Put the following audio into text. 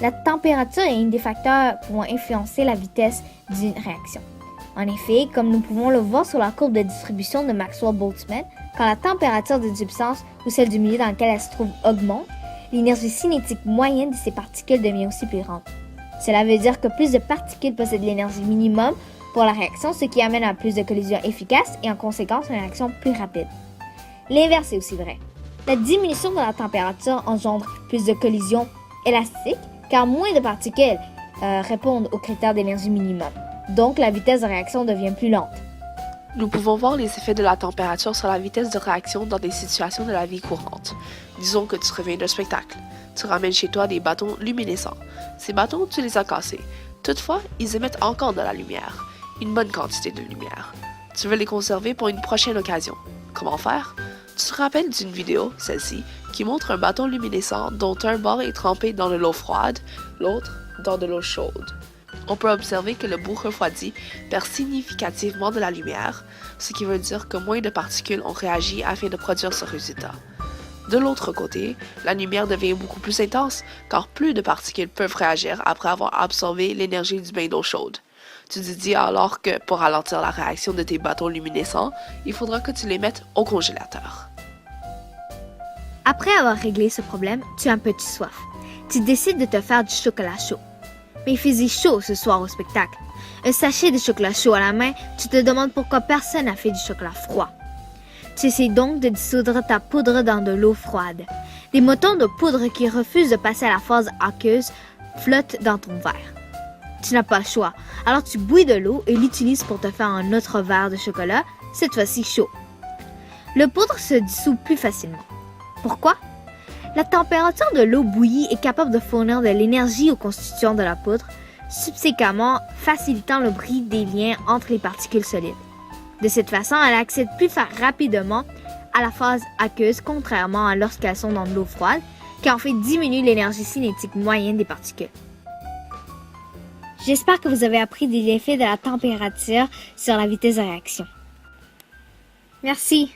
La température est un des facteurs pouvant influencer la vitesse d'une réaction. En effet, comme nous pouvons le voir sur la courbe de distribution de Maxwell-Boltzmann, quand la température d'une substance ou celle du milieu dans lequel elle se trouve augmente, l'énergie cinétique moyenne de ces particules devient aussi plus grande. Cela veut dire que plus de particules possèdent l'énergie minimum pour la réaction, ce qui amène à plus de collisions efficaces et en conséquence une réaction plus rapide. L'inverse est aussi vrai. La diminution de la température engendre plus de collisions élastiques car moins de particules répondent aux critères d'énergie minimum. Donc, la vitesse de réaction devient plus lente. Nous pouvons voir les effets de la température sur la vitesse de réaction dans des situations de la vie courante. Disons que tu reviens d'un spectacle. Tu ramènes chez toi des bâtons luminescents. Ces bâtons, tu les as cassés. Toutefois, ils émettent encore de la lumière. Une bonne quantité de lumière. Tu veux les conserver pour une prochaine occasion. Comment faire? Tu te rappelles d'une vidéo, celle-ci, qui montre un bâton luminescent dont un bord est trempé dans de l'eau froide, l'autre dans de l'eau chaude. On peut observer que le bout refroidi perd significativement de la lumière, ce qui veut dire que moins de particules ont réagi afin de produire ce résultat. De l'autre côté, la lumière devient beaucoup plus intense car plus de particules peuvent réagir après avoir absorbé l'énergie du bain d'eau chaude. Tu te dis alors que pour ralentir la réaction de tes bâtons luminescents, il faudra que tu les mettes au congélateur. Après avoir réglé ce problème, tu as un petit soif. Tu décides de te faire du chocolat chaud. Mais il faisait chaud ce soir au spectacle. Un sachet de chocolat chaud à la main, tu te demandes pourquoi personne n'a fait du chocolat froid. Tu essaies donc de dissoudre ta poudre dans de l'eau froide. Des motons de poudre qui refusent de passer à la phase aqueuse flottent dans ton verre. Tu n'as pas le choix, alors tu bouillis de l'eau et l'utilises pour te faire un autre verre de chocolat, cette fois-ci chaud. Le poudre se dissout plus facilement. Pourquoi? La température de l'eau bouillie est capable de fournir de l'énergie aux constituants de la poudre, subséquemment facilitant le bris des liens entre les particules solides. De cette façon, elle accède plus rapidement à la phase aqueuse, contrairement à lorsqu'elles sont dans de l'eau froide, qui en fait diminuer l'énergie cinétique moyenne des particules. J'espère que vous avez appris des effets de la température sur la vitesse de réaction. Merci.